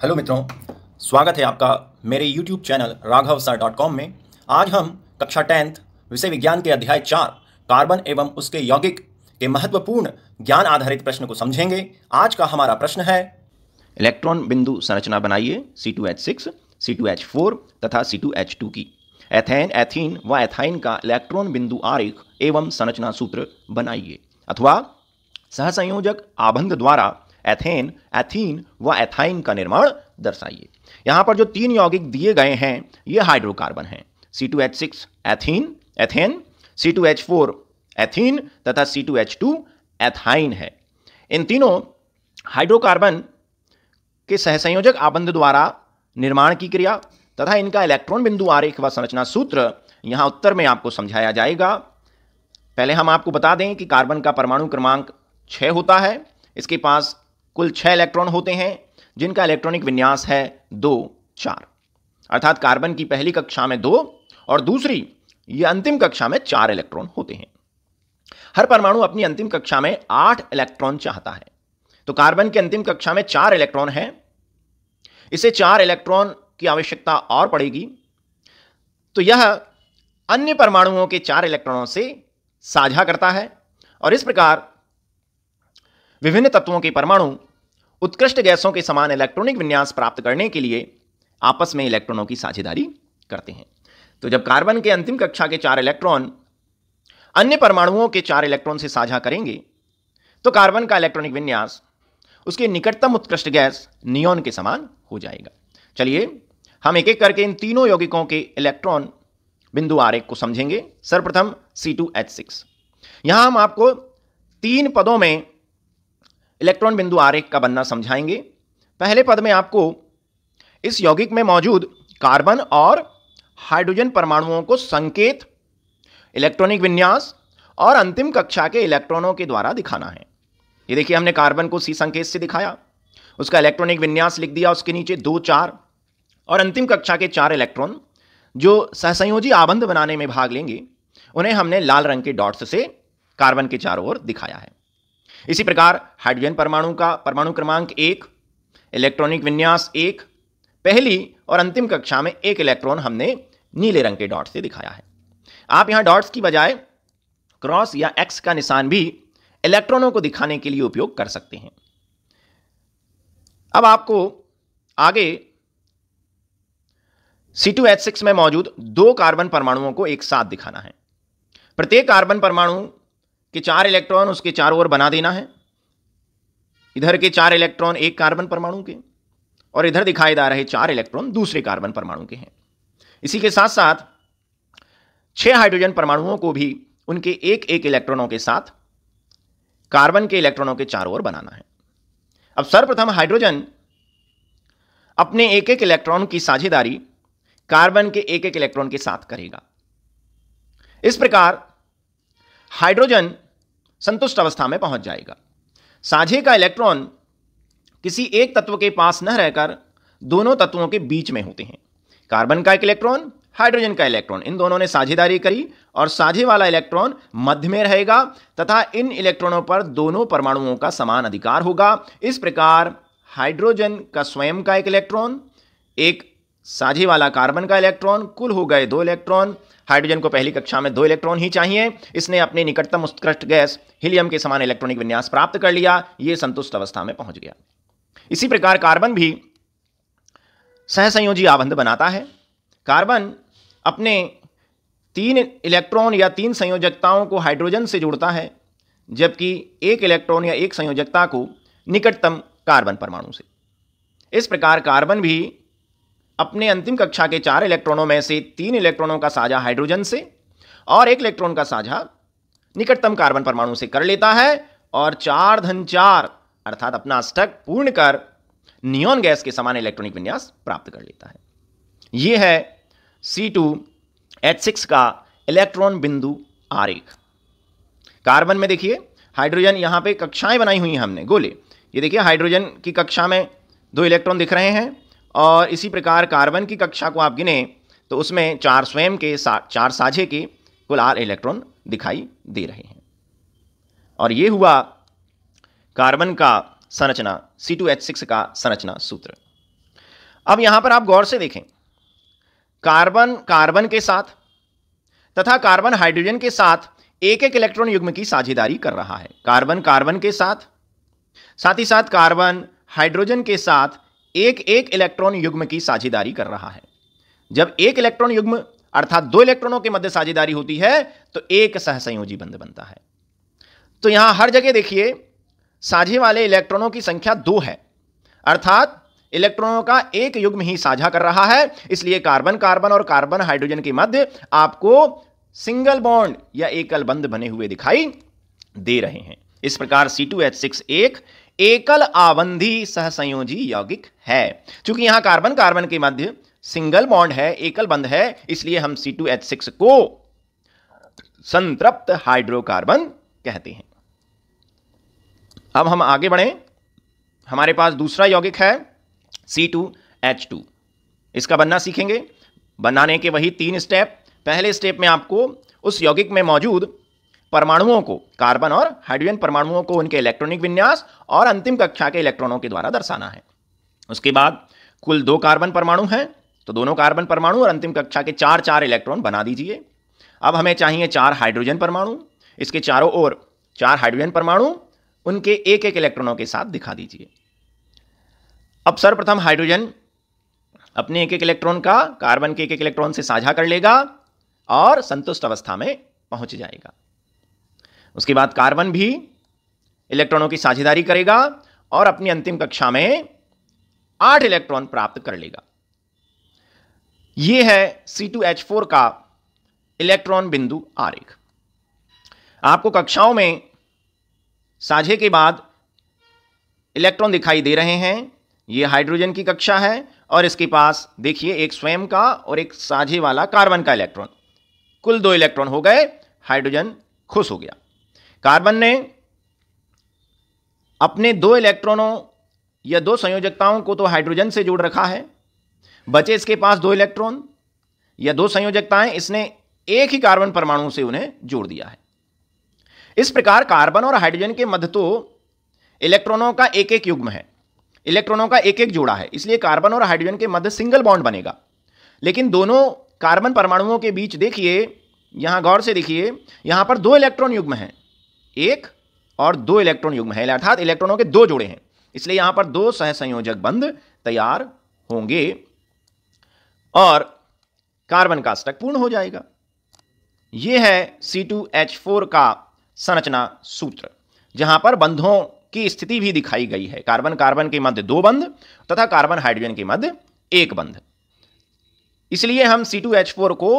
Hello मित्रों, स्वागत है आपका मेरे YouTube चैनल raghavsir.com में। आज हम कक्षा 10th विषय विज्ञान के अध्याय 4 कार्बन एवं उसके यौगिक के महत्वपूर्ण ज्ञान आधारित प्रश्न को समझेंगे। आज का हमारा प्रश्न है, इलेक्ट्रॉन बिंदु संरचना बनाइए C2H6, C2H4 तथा C2H2 की। एथेन, एथीन व एथाइन का इलेक्ट्रॉन बिंदु आरेख एवं संरचना सूत्र बनाइए, अथवा सहसंयोजक आबंध द्वारा एथेन, एथीन व एथाइन का निर्माण दर्शाइए। यहां पर जो तीन यौगिक दिए गए हैं ये हाइड्रोकार्बन हैं। C2H6 ethene, ethane, C2H4 ethene तथा C2H2 एथाइन है। इन तीनों हाइड्रोकार्बन के सहसंयोजक आबंध द्वारा निर्माण की क्रिया तथा इनका इलेक्ट्रॉन बिंदु आरेख व संरचना सूत्र यहां उत्तर में आपको समझाया जाएगा। पहले हम आपको बता दें कि कार्बन का परमाणु क्रमांक 6 होता है। इसके पास कुल 6 इलेक्ट्रॉन होते हैं जिनका इलेक्ट्रॉनिक विन्यास है 2, 4। अर्थात कार्बन की पहली कक्षा में 2 और दूसरी ये अंतिम कक्षा में 4 इलेक्ट्रॉन होते हैं। हर परमाणु अपनी अंतिम कक्षा में 8 इलेक्ट्रॉन चाहता है, तो कार्बन की अंतिम कक्षा में 4 इलेक्ट्रॉन है। इसे 4 इलेक्ट्रॉन की आवश्यकता और पड़ेगी, तो यह अन्य परमाणुओं के 4 इलेक्ट्रॉनों से साझा करता है और इस प्रकार विभिन्न तत्वों के परमाणु उत्कृष्ट गैसों के समान इलेक्ट्रॉनिक विन्यास प्राप्त करने के लिए आपस में इलेक्ट्रॉनों की साझेदारी करते हैं। तो जब कार्बन के अंतिम कक्षा के 4 इलेक्ट्रॉन अन्य परमाणुओं के 4 इलेक्ट्रॉन से साझा करेंगे तो कार्बन का इलेक्ट्रॉनिक विन्यास उसके निकटतम उत्कृष्ट गैस नियोन के समान हो जाएगा। चलिए हम एक एक करके इन तीनों यौगिकों के इलेक्ट्रॉन बिंदु आरेख को समझेंगे। सर्वप्रथम C2H6। यहां हम आपको 3 पदों में इलेक्ट्रॉन बिंदु आरेख का बनना समझाएंगे। पहले पद में आपको इस यौगिक में मौजूद कार्बन और हाइड्रोजन परमाणुओं को संकेत, इलेक्ट्रॉनिक विन्यास और अंतिम कक्षा के इलेक्ट्रॉनों के द्वारा दिखाना है। ये देखिए, हमने कार्बन को C संकेत से दिखाया, उसका इलेक्ट्रॉनिक विन्यास लिख दिया, उसके नीचे 2, 4 और अंतिम कक्षा के 4 इलेक्ट्रॉन जो सहसंयोजी आबंध बनाने में भाग लेंगे उन्हें हमने लाल रंग के डॉट्स से कार्बन के चारों ओर दिखाया है। इसी प्रकार हाइड्रोजन परमाणु का परमाणु क्रमांक 1, इलेक्ट्रॉनिक विन्यास 1, पहली और अंतिम कक्षा में 1 इलेक्ट्रॉन हमने नीले रंग के डॉट से दिखाया है। आप यहां डॉट्स की बजाय क्रॉस या एक्स का निशान भी इलेक्ट्रॉनों को दिखाने के लिए उपयोग कर सकते हैं। अब आपको आगे C2H6 में मौजूद 2 कार्बन परमाणुओं को एक साथ दिखाना है। प्रत्येक कार्बन परमाणु के 4 इलेक्ट्रॉन उसके चारों ओर बना देना है। इधर के 4 इलेक्ट्रॉन एक कार्बन परमाणु के और इधर दिखाई दे रहे 4 इलेक्ट्रॉन दूसरे कार्बन परमाणु के हैं। इसी के साथ साथ 6 हाइड्रोजन परमाणुओं को भी उनके एक एक इलेक्ट्रॉनों के साथ कार्बन के इलेक्ट्रॉनों के चारों ओर बनाना है। अब सर्वप्रथम हाइड्रोजन अपने एक एक इलेक्ट्रॉन की साझेदारी कार्बन के एक एक इलेक्ट्रॉन के साथ करेगा। इस प्रकार हाइड्रोजन संतुष्ट अवस्था में पहुंच जाएगा। साझे का इलेक्ट्रॉन किसी एक तत्व के पास न रहकर दोनों तत्वों के बीच में होते हैं। कार्बन का एक इलेक्ट्रॉन, हाइड्रोजन का इलेक्ट्रॉन, इन दोनों ने साझेदारी करी और साझे वाला इलेक्ट्रॉन मध्य में रहेगा तथा इन इलेक्ट्रॉनों पर दोनों परमाणुओं का समान अधिकार होगा। इस प्रकार हाइड्रोजन का स्वयं का एक इलेक्ट्रॉन, एक साझे वाला कार्बन का इलेक्ट्रॉन, कुल हो गए 2 इलेक्ट्रॉन। हाइड्रोजन को पहली कक्षा में 2 इलेक्ट्रॉन ही चाहिए। इसने अपने निकटतम उत्कृष्ट गैस हीलियम के समान इलेक्ट्रॉनिक विन्यास प्राप्त कर लिया। यह संतुष्ट अवस्था में पहुंच गया। इसी प्रकार कार्बन भी सहसंयोजी आबंध बनाता है। कार्बन अपने 3 इलेक्ट्रॉन या 3 संयोजकताओं को हाइड्रोजन से जोड़ता है, जबकि 1 इलेक्ट्रॉन या 1 संयोजकता को निकटतम कार्बन परमाणु से। इस प्रकार कार्बन भी अपने अंतिम कक्षा के 4 इलेक्ट्रॉनों में से 3 इलेक्ट्रॉनों का साझा हाइड्रोजन से और 1 इलेक्ट्रॉन का साझा निकटतम कार्बन परमाणु से कर लेता है और 4-4 अर्थात अपना अष्टक पूर्ण कर नियोन गैस के समान इलेक्ट्रॉनिक विन्यास प्राप्त कर लेता है। यह है C2H6 का इलेक्ट्रॉन बिंदु आरेख। कार्बन में देखिए, हाइड्रोजन यहां पे कक्षाएं बनाई हुई हैं हमने, गोले। ये देखिए, हाइड्रोजन की कक्षा में 2 इलेक्ट्रॉन दिख रहे हैं और इसी प्रकार कार्बन की कक्षा को आप गिने तो उसमें 4 स्वयं के 4 साझे के कुल 8 इलेक्ट्रॉन दिखाई दे रहे हैं। और यह हुआ कार्बन का संरचना C2H6 का संरचना सूत्र। अब यहां पर आप गौर से देखें, कार्बन कार्बन के साथ तथा कार्बन हाइड्रोजन के साथ एक एक इलेक्ट्रॉन युग्म की साझेदारी कर रहा है। कार्बन कार्बन के साथ ही साथ कार्बन हाइड्रोजन के साथ एक एक इलेक्ट्रॉन युग्म की साझेदारी कर रहा है। जब एक इलेक्ट्रॉन युग्म अर्थात दो इलेक्ट्रॉनों के मध्य साझेदारी होती है तो एक सहसंयोजी बंध बनता है। तो यहां हर जगह देखिए साझे वाले इलेक्ट्रॉनों की संख्या 2 है, अर्थात इलेक्ट्रॉनों का एक युग्म ही साझा कर रहा है। इसलिए कार्बन कार्बन और कार्बन हाइड्रोजन के मध्य आपको सिंगल बॉन्ड या एकल बंध बने हुए दिखाई दे रहे हैं। इस प्रकार C2H6 एक एकल आबंधी सहसंयोजी यौगिक है। चूंकि यहां कार्बन कार्बन के मध्य सिंगल बॉन्ड है, एकल बंध है, इसलिए हम C2H6 को संतृप्त हाइड्रोकार्बन कहते हैं। अब हम आगे बढ़ें, हमारे पास दूसरा यौगिक है C2H2। इसका बनना सीखेंगे। बनाने के वही 3 स्टेप। पहले स्टेप में आपको उस यौगिक में मौजूद परमाणुओं को, कार्बन और हाइड्रोजन परमाणुओं को उनके इलेक्ट्रॉनिक विन्यास और अंतिम कक्षा के इलेक्ट्रॉनों के द्वारा दर्शाना है। उसके बाद कुल 2 कार्बन परमाणु हैं, तो दोनों कार्बन परमाणु और अंतिम कक्षा के 4 इलेक्ट्रॉन बना दीजिए। अब हमें चाहिए 4 हाइड्रोजन परमाणु। इसके चारों ओर 4 हाइड्रोजन परमाणु उनके एक एक इलेक्ट्रॉनों के साथ दिखा दीजिए। अब सर्वप्रथम हाइड्रोजन अपने एक एक इलेक्ट्रॉन का कार्बन के एक एक इलेक्ट्रॉन से साझा कर लेगा और संतुष्ट अवस्था में पहुंच जाएगा। उसके बाद कार्बन भी इलेक्ट्रॉनों की साझेदारी करेगा और अपनी अंतिम कक्षा में 8 इलेक्ट्रॉन प्राप्त कर लेगा। यह है C2H4 का इलेक्ट्रॉन बिंदु आरेख। आपको कक्षाओं में साझे के बाद इलेक्ट्रॉन दिखाई दे रहे हैं। यह हाइड्रोजन की कक्षा है और इसके पास देखिए एक स्वयं का और एक साझे वाला कार्बन का इलेक्ट्रॉन। कुल 2 इलेक्ट्रॉन हो गए। हाइड्रोजन खुश हो गया। कार्बन ने अपने 2 इलेक्ट्रॉनों या 2 संयोजकताओं को तो हाइड्रोजन से जोड़ रखा है। बचे इसके पास 2 इलेक्ट्रॉन या 2 संयोजकताएं, इसने एक ही कार्बन परमाणु से उन्हें जोड़ दिया है। इस प्रकार कार्बन और हाइड्रोजन के मध्य तो इलेक्ट्रॉनों का एक एक युग्म है, इलेक्ट्रॉनों का एक एक जोड़ा है, इसलिए कार्बन और हाइड्रोजन के मध्य सिंगल बॉन्ड बनेगा। लेकिन दोनों कार्बन परमाणुओं के बीच देखिए, यहां गौर से देखिए, यहां पर 2 इलेक्ट्रॉन युग्म हैं, 1 और 2 इलेक्ट्रॉन युग्म है, अर्थात इलेक्ट्रॉनों के 2 जोड़े हैं। इसलिए यहां पर 2 सहसंयोजक बंध तैयार होंगे और कार्बन का अष्टक पूर्ण हो जाएगा। यह है C2H4 का संरचना सूत्र, जहां पर बंधों की स्थिति भी दिखाई गई है। कार्बन कार्बन के मध्य 2 बंध तथा कार्बन हाइड्रोजन के मध्य 1 बंध। इसलिए हम C2H4 को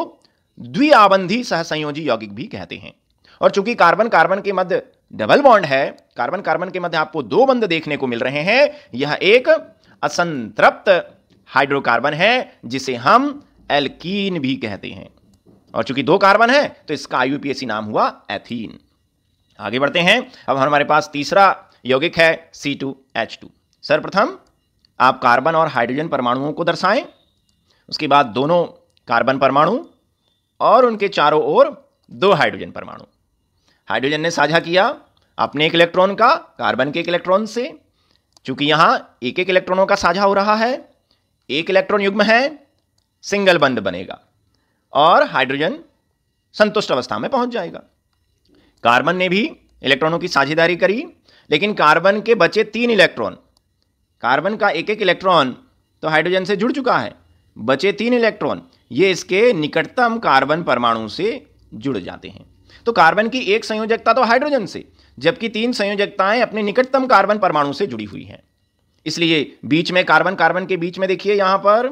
द्विआबंधी सहसंयोजी यौगिक भी कहते हैं। और चूंकि कार्बन कार्बन के मध्य डबल बॉन्ड है, कार्बन कार्बन के मध्य आपको 2 बंध देखने को मिल रहे हैं, यह एक असंतृप्त हाइड्रोकार्बन है जिसे हम एल्कीन भी कहते हैं। और चूंकि 2 कार्बन है तो इसका IUPAC नाम हुआ एथीन। आगे बढ़ते हैं। अब हमारे पास तीसरा यौगिक है C2H2। सर्वप्रथम आप कार्बन और हाइड्रोजन परमाणुओं को दर्शाएं। उसके बाद दोनों कार्बन परमाणु और उनके चारों ओर 2 हाइड्रोजन परमाणु। हाइड्रोजन ने साझा किया अपने एक इलेक्ट्रॉन का कार्बन के एक इलेक्ट्रॉन से। चूंकि यहां एक एक इलेक्ट्रॉनों का साझा हो रहा है, एक इलेक्ट्रॉन युग्म है, सिंगल बंध बनेगा और हाइड्रोजन संतुष्ट अवस्था में पहुंच जाएगा। कार्बन ने भी इलेक्ट्रॉनों की साझेदारी करी, लेकिन कार्बन के बचे 3 इलेक्ट्रॉन, कार्बन का एक एक इलेक्ट्रॉन तो हाइड्रोजन से जुड़ चुका है, बचे 3 इलेक्ट्रॉन ये इसके निकटतम कार्बन परमाणु से जुड़ जाते हैं। तो कार्बन की एक संयोजकता तो हाइड्रोजन से, जबकि 3 संयोजकताएं अपने निकटतम कार्बन परमाणु से जुड़ी हुई हैं। इसलिए बीच में कार्बन कार्बन के बीच में देखिए यहां पर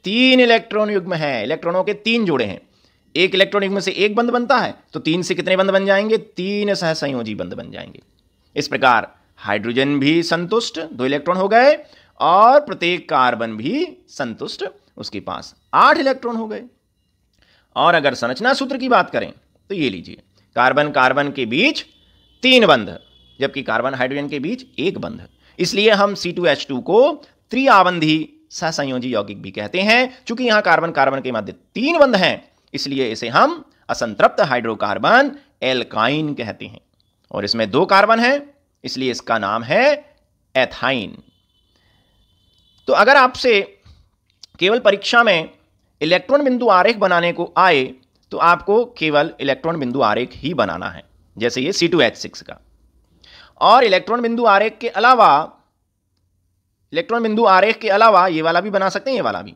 3 इलेक्ट्रॉन युग्म है, इलेक्ट्रॉनों के 3 जोड़े हैं। एक इलेक्ट्रॉन युग्म से 1 बंध बनता है, तो 3 से कितने बंध बन जाएंगे? 3 सहसंयोजी बंध बन जाएंगे। इस प्रकार हाइड्रोजन भी संतुष्ट, 2 इलेक्ट्रॉन हो गए, और प्रत्येक कार्बन भी संतुष्ट, उसके पास 8 इलेक्ट्रॉन हो गए। और अगर संरचना सूत्र की बात करें तो ये लीजिए, कार्बन कार्बन के बीच 3 बंध, जबकि कार्बन हाइड्रोजन के बीच 1 बंध। इसलिए हम C2H2 को त्रिआबंधी सहसंयोजी यौगिक भी कहते हैं। चूंकि यहां कार्बन कार्बन के मध्य 3 बंध हैं, इसलिए इसे हम असंतृप्त हाइड्रोकार्बन एल्काइन कहते हैं। और इसमें 2 कार्बन है, इसलिए इसका नाम है एथाइन। तो अगर आपसे केवल परीक्षा में इलेक्ट्रॉन बिंदु आरेख बनाने को आए तो आपको केवल इलेक्ट्रॉन बिंदु आरेख ही बनाना है, जैसे ये C2H6 का। और इलेक्ट्रॉन बिंदु आरेख के अलावा ये वाला भी बना सकते हैं, ये वाला भी।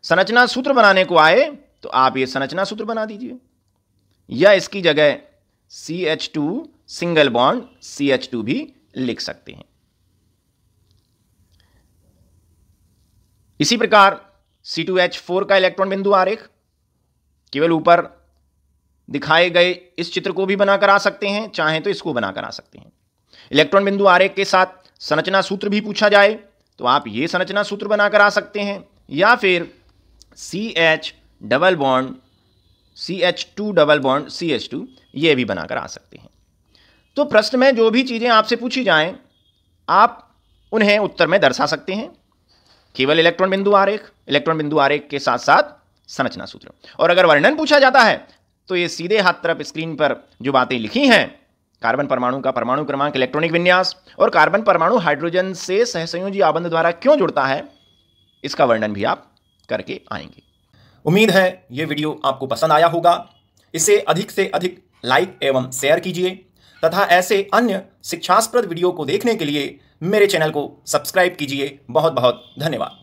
संरचना सूत्र बनाने को आए तो आप ये संरचना सूत्र बना दीजिए, या इसकी जगह CH2 सिंगल बॉन्ड CH2 भी लिख सकते हैं। इसी प्रकार C2H4 का इलेक्ट्रॉन बिंदु आरेख केवल ऊपर दिखाए गए इस चित्र को भी बनाकर आ सकते हैं, चाहें तो इसको बनाकर आ सकते हैं। इलेक्ट्रॉन बिंदु आरेख के साथ संरचना सूत्र भी पूछा जाए तो आप ये संरचना सूत्र बनाकर आ सकते हैं, या फिर CH double bond CH2 double bond CH2 ये भी बनाकर आ सकते हैं। तो प्रश्न में जो भी चीज़ें आपसे पूछी जाएं आप उन्हें उत्तर में दर्शा सकते हैं। केवल इलेक्ट्रॉन बिंदु आरेख के साथ साथ संरचना सूत्र। और अगर वर्णन पूछा जाता है तो ये सीधे हाथ तरफ स्क्रीन पर जो बातें लिखी हैं, कार्बन परमाणु का परमाणु क्रमांक, इलेक्ट्रॉनिक विन्यास और कार्बन परमाणु हाइड्रोजन से सहसंयोजी आबंध द्वारा क्यों जुड़ता है, इसका वर्णन भी आप करके आएंगे। उम्मीद है ये वीडियो आपको पसंद आया होगा। इसे अधिक से अधिक लाइक एवं शेयर कीजिए तथा ऐसे अन्य शिक्षास्पद वीडियो को देखने के लिए मेरे चैनल को सब्सक्राइब कीजिए। बहुत बहुत धन्यवाद।